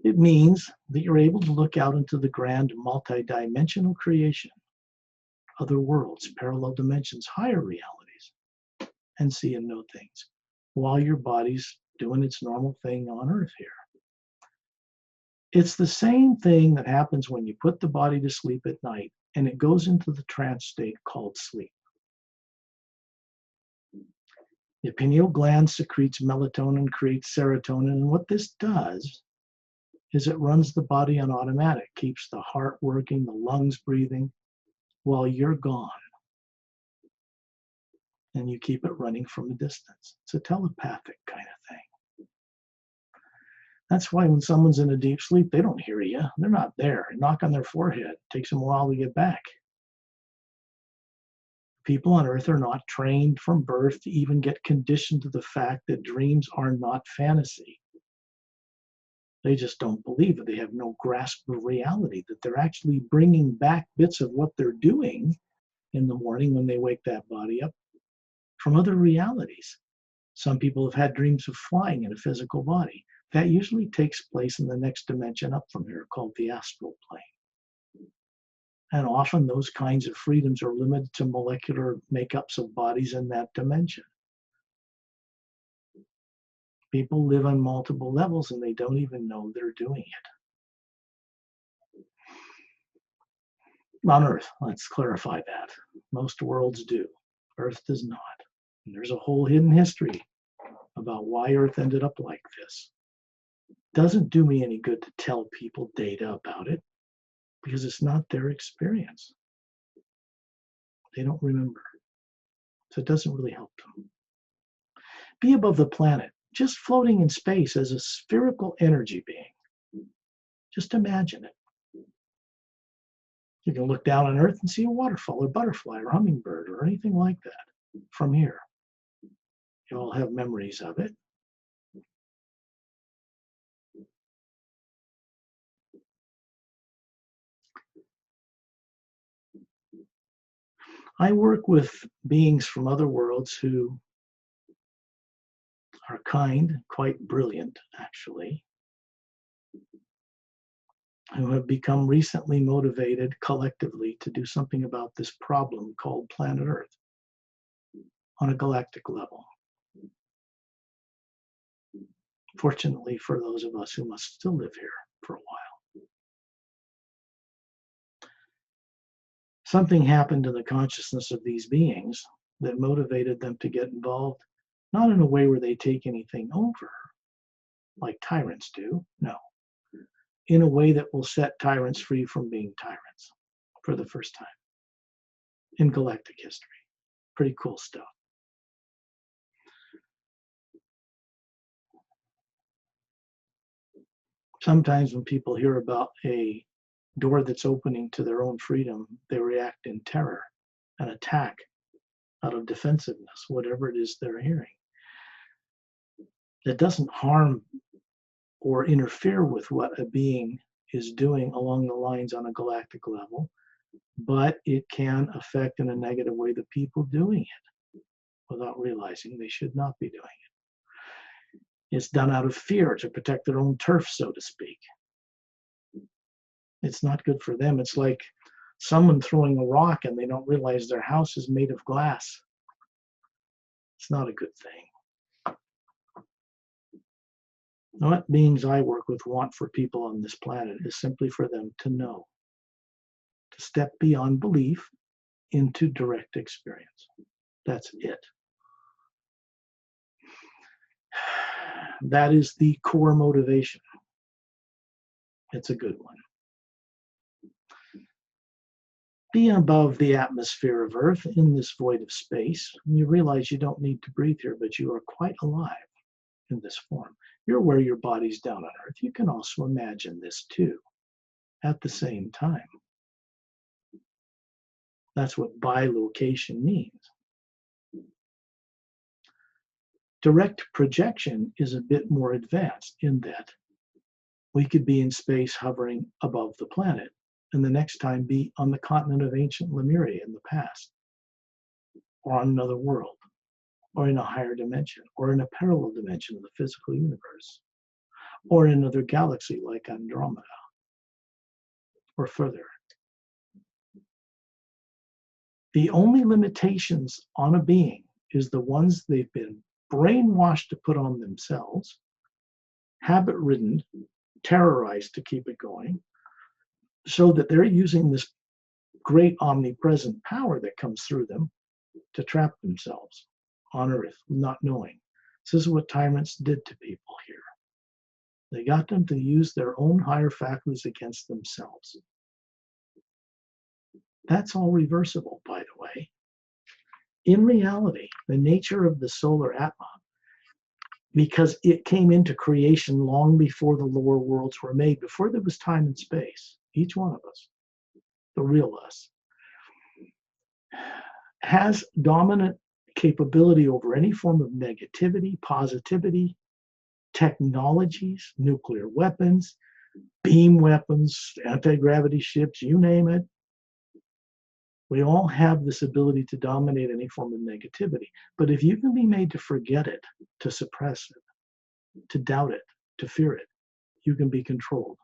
It means that you're able to look out into the grand multidimensional creation, other worlds, parallel dimensions, higher realities, and see and know things while your body's doing its normal thing on Earth here. It's the same thing that happens when you put the body to sleep at night and it goes into the trance state called sleep. The pineal gland secretes melatonin, creates serotonin, and what this does is it runs the body on automatic, keeps the heart working, the lungs breathing while you're gone. And you keep it running from a distance. It's a telepathic kind of thing. That's why when someone's in a deep sleep, they don't hear you. They're not there. Knock on their forehead. It takes them a while to get back. People on Earth are not trained from birth to even get conditioned to the fact that dreams are not fantasy. They just don't believe it. They have no grasp of reality, that they're actually bringing back bits of what they're doing in the morning when they wake that body up from other realities. Some people have had dreams of flying in a physical body. That usually takes place in the next dimension up from here, called the astral plane. And often those kinds of freedoms are limited to molecular makeups of bodies in that dimension. People live on multiple levels and they don't even know they're doing it. On Earth, let's clarify that. Most worlds do. Earth does not. And there's a whole hidden history about why Earth ended up like this. Doesn't do me any good to tell people data about it because it's not their experience. They don't remember. So it doesn't really help them. Be above the planet, just floating in space as a spherical energy being. Just imagine it. You can look down on Earth and see a waterfall or butterfly or hummingbird or anything like that from here. You all have memories of it. I work with beings from other worlds who are kind, quite brilliant actually, who have become recently motivated collectively to do something about this problem called planet Earth on a galactic level. Fortunately for those of us who must still live here for a while. Something happened in the consciousness of these beings that motivated them to get involved, not in a way where they take anything over, like tyrants do, no. In a way that will set tyrants free from being tyrants for the first time in galactic history. Pretty cool stuff. Sometimes when people hear about a door that's opening to their own freedom, they react in terror and attack out of defensiveness, whatever it is they're hearing. It doesn't harm or interfere with what a being is doing along the lines on a galactic level, but it can affect in a negative way the people doing it without realizing they should not be doing it. It's done out of fear to protect their own turf, so to speak. It's not good for them. It's like someone throwing a rock and they don't realize their house is made of glass. It's not a good thing. What beings I work with want for people on this planet is simply for them to know, to step beyond belief into direct experience. That's it. That is the core motivation. It's a good one. Be above the atmosphere of Earth in this void of space. And you realize you don't need to breathe here, but you are quite alive in this form. You're where your body's down on Earth. You can also imagine this too at the same time. That's what bilocation means. Direct projection is a bit more advanced in that we could be in space hovering above the planet, and the next time be on the continent of ancient Lemuria in the past, or on another world, or in a higher dimension, or in a parallel dimension of the physical universe, or in another galaxy like Andromeda, or further. The only limitations on a being is the ones they've been brainwashed to put on themselves, habit-ridden, terrorized to keep it going, so that they're using this great omnipresent power that comes through them to trap themselves on Earth, not knowing. This is what tyrants did to people here. They got them to use their own higher faculties against themselves. That's all reversible, by the way. In reality, the nature of the solar Atma, because it came into creation long before the lower worlds were made, before there was time and space, each one of us, the real us, has dominant capability over any form of negativity, positivity, technologies, nuclear weapons, beam weapons, anti-gravity ships, you name it. We all have this ability to dominate any form of negativity. But if you can be made to forget it, to suppress it, to doubt it, to fear it, you can be controlled.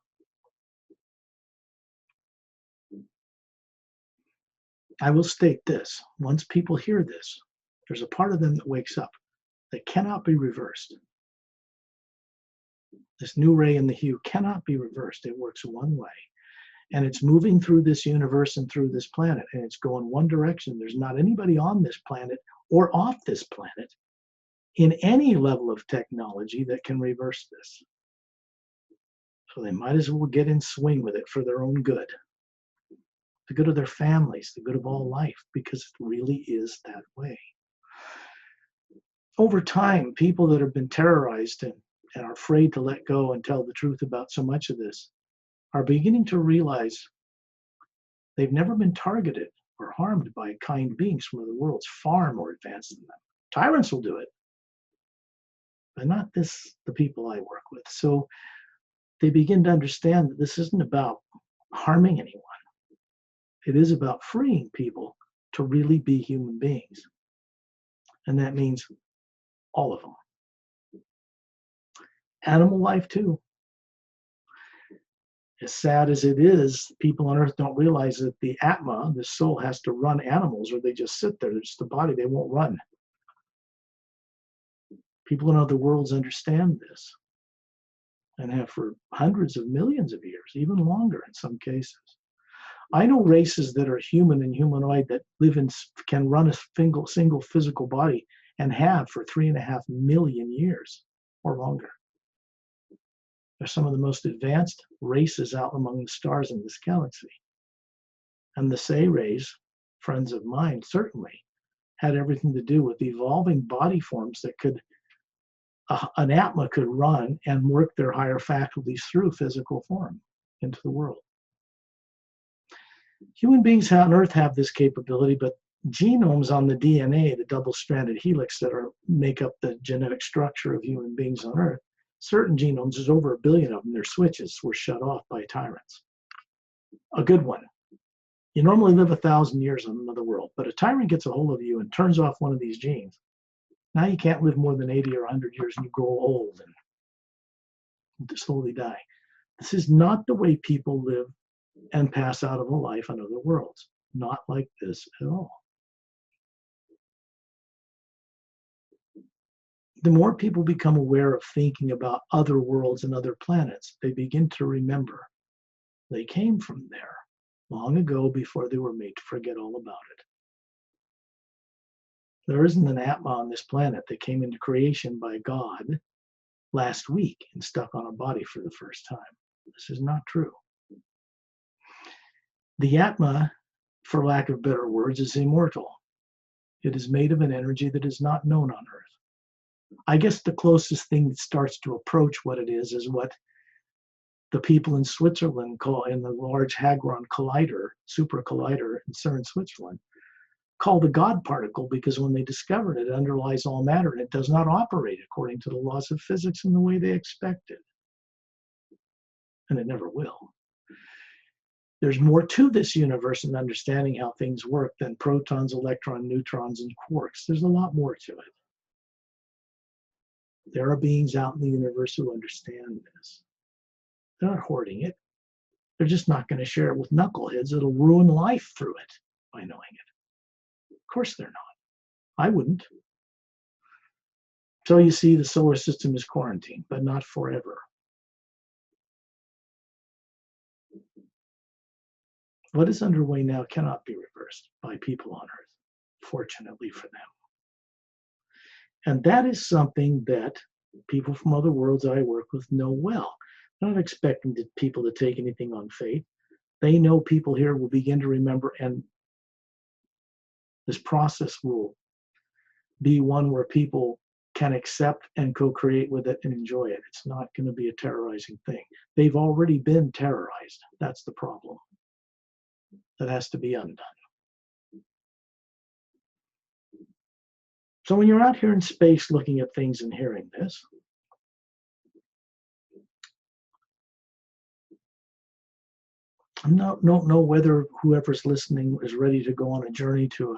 I will state this. Once people hear this, there's a part of them that wakes up that cannot be reversed. This new ray in the hue cannot be reversed. It works one way. And it's moving through this universe and through this planet, and it's going one direction. There's not anybody on this planet or off this planet in any level of technology that can reverse this. So they might as well get in swing with it for their own good, the good of their families, the good of all life, because it really is that way. Over time, people that have been terrorized and are afraid to let go and tell the truth about so much of this are beginning to realize they've never been targeted or harmed by kind beings from other worlds far more advanced than them. Tyrants will do it, but not the people I work with. So they begin to understand that this isn't about harming anyone. It is about freeing people to really be human beings. And that means all of them. Animal life too. As sad as it is, people on Earth don't realize that the Atma, the soul, has to run animals, or they just sit there. They're just a body. They won't run. People in other worlds understand this and have for hundreds of millions of years, even longer in some cases. I know races that are human and humanoid that can run a single physical body and have for 3.5 million years or longer. They're some of the most advanced races out among the stars in this galaxy. And the Say rays, friends of mine, certainly had everything to do with evolving body forms that an Atma could run and work their higher faculties through physical form into the world. Human beings on Earth have this capability, but genomes on the DNA, the double-stranded helix that make up the genetic structure of human beings on Earth, certain genomes, there's over 1 billion of them, their switches were shut off by tyrants. A good one. You normally live 1,000 years on another world, but a tyrant gets a hold of you and turns off one of these genes. Now you can't live more than 80 or 100 years and you grow old and slowly die. This is not the way people live and pass out of a life on other worlds. Not like this at all. The more people become aware of thinking about other worlds and other planets, they begin to remember they came from there long ago before they were made to forget all about it. There isn't an Atma on this planet that came into creation by God last week and stuck on a body for the first time. This is not true. The Atma for lack of better words, is immortal. It is made of an energy that is not known on Earth. I guess the closest thing that starts to approach what it is what the people in Switzerland call, in the Large Hadron Collider, super collider in CERN, Switzerland, call the God particle, because when they discovered it, it underlies all matter and it does not operate according to the laws of physics in the way they expected. And it never will. There's more to this universe and understanding how things work than protons, electrons, neutrons, and quarks. There's a lot more to it. There are beings out in the universe who understand this. They're not hoarding it. They're just not going to share it with knuckleheads that'll ruin life through it by knowing it. Of course they're not. I wouldn't. So you see, the solar system is quarantined, but not forever. What is underway now cannot be reversed by people on Earth, fortunately for them. And that is something that people from other worlds I work with know well. I'm not expecting people to take anything on faith. They know people here will begin to remember, and this process will be one where people can accept and co-create with it and enjoy it. It's not going to be a terrorizing thing. They've already been terrorized. That's the problem. That has to be undone. So when you're out here in space looking at things and hearing this, I don't know whether whoever's listening is ready to go on a journey to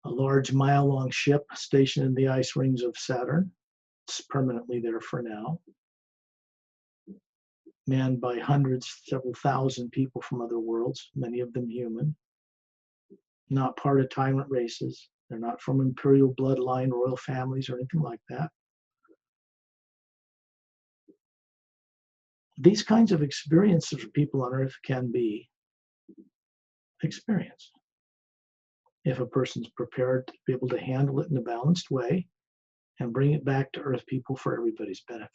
a large mile-long ship stationed in the ice rings of Saturn. It's permanently there for now, manned by hundreds, several thousand people from other worlds, many of them human, not part of tyrant races. They're not from imperial bloodline, royal families, or anything like that. These kinds of experiences for people on Earth can be experienced if a person's prepared to be able to handle it in a balanced way and bring it back to Earth people for everybody's benefit.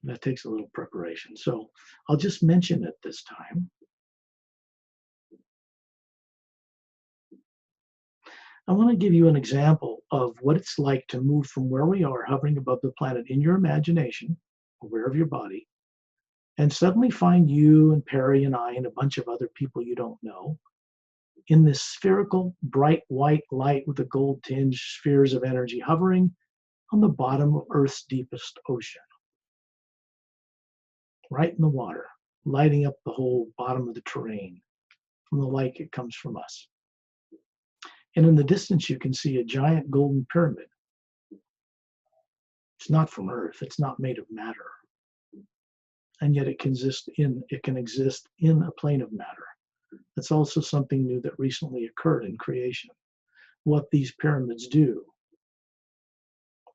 That takes a little preparation. So I'll just mention it this time. I want to give you an example of what it's like to move from where we are, hovering above the planet in your imagination, aware of your body, and suddenly find you and Perry and I and a bunch of other people you don't know in this spherical, bright white light with a gold tinge, spheres of energy hovering on the bottom of Earth's deepest ocean, right in the water, lighting up the whole bottom of the terrain from the light that comes from us. And in the distance, you can see a giant golden pyramid. It's not from Earth. It's not made of matter. And yet it can exist in a plane of matter. That's also something new that recently occurred in creation. What these pyramids do.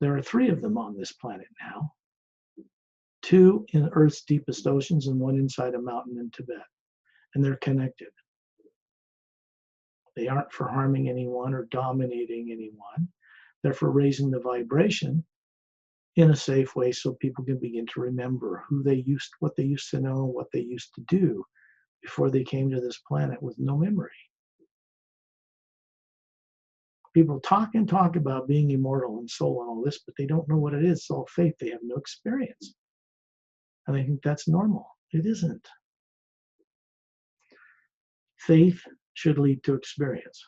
There are 3 of them on this planet now. 2 in Earth's deepest oceans and 1 inside a mountain in Tibet. And they're connected. They aren't for harming anyone or dominating anyone. They're for raising the vibration in a safe way so people can begin to remember what they used to know, what they used to do before they came to this planet with no memory. People talk about being immortal and soul and all this, but they don't know what it is. It's all faith. They have no experience. And they think that's normal. It isn't. Faith should lead to experience.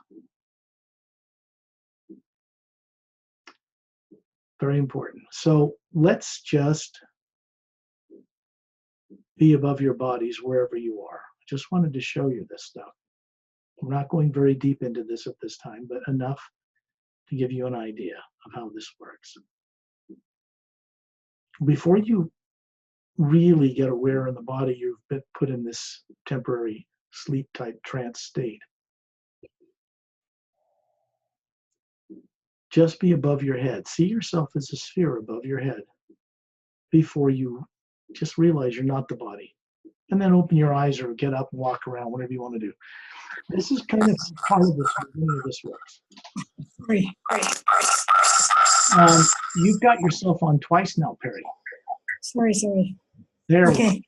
Very important. So let's just be above your bodies wherever you are. Just wanted to show you this stuff. We're not going very deep into this at this time, but enough to give you an idea of how this works. Before you really get aware in the body, you've been put in this temporary sleep-type trance state. Just be above your head. See yourself as a sphere above your head before you just realize you're not the body. And then open your eyes or get up and walk around, whatever you want to do. This is kind of part of this, the beginning of this works. You've got yourself on twice now, Perry. Sorry. There. Okay.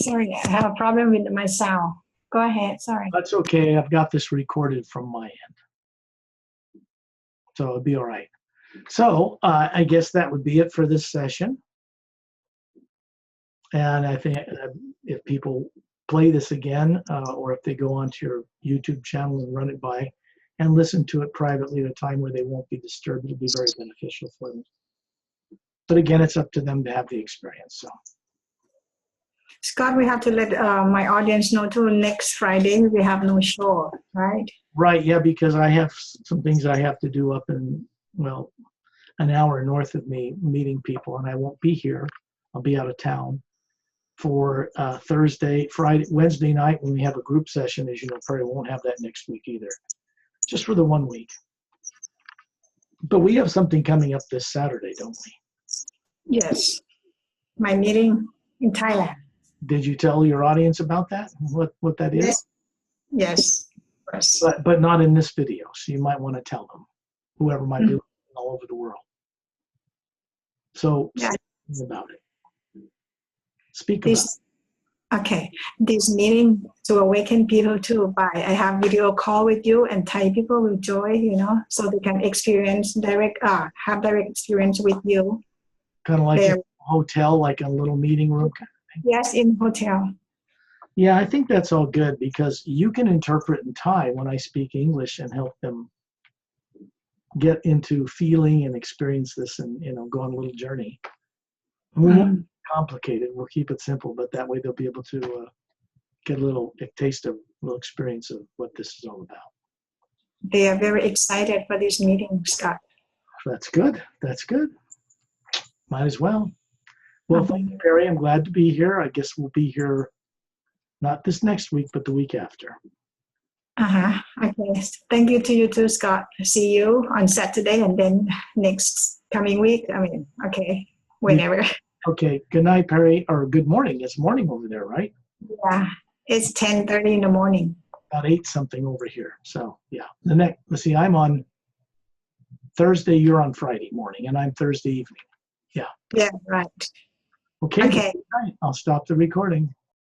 Sorry, I have a problem with my sound. Go ahead. Sorry. That's okay. I've got this recorded from my end. So it'll be all right. So I guess that would be it for this session. And I think if people play this again, or if they go onto your YouTube channel and run it by and listen to it privately at a time where they won't be disturbed, it'll be very beneficial for them. But again, it's up to them to have the experience. So, Scott, we have to let my audience know too. Next Friday we have no show, right? right, yeah, because I have some things I have to do up in, well, an hour north of me, meeting people, and I won't be here. I'll be out of town for Thursday, Friday, Wednesday night when we have a group session. As you know, probably won't have that next week either, just for the 1 week. But we have something coming up this Saturday, don't we? Yes. My meeting in Thailand. Did you tell your audience about that? What that is? Yes. Yes. But not in this video. So you might want to tell them, whoever might be all over the world. So Yeah. speak about it. Speak about it. Okay. This meeting to awaken people too. I have video call with you, and Thai people will join, so they can experience have direct experience with you. Kind of like a hotel, like a little meeting room kind of thing. Yes, in hotel. Yeah, I think that's all good because you can interpret in Thai when I speak English and help them get into feeling and experience this and, go on a little journey. We won't be complicated. We'll keep it simple, but that way they'll be able to get a taste of, a little experience of what this is all about. They are very excited for this meeting, Scott. That's good. That's good. Might as well. Well, thank you, Perry. I'm glad to be here. I guess we'll be here not this next week, but the week after. Okay. Thank you to you too, Scott. See you on Saturday and then next coming week. Okay, whenever. Okay. Good night, Perry. Or good morning. It's morning over there, right? Yeah. It's 10:30 in the morning. About 8 something over here. So yeah. Let's see, I'm on Thursday, you're on Friday morning, and I'm Thursday evening. Yeah. Yeah, right. Okay. Okay. I'll stop the recording.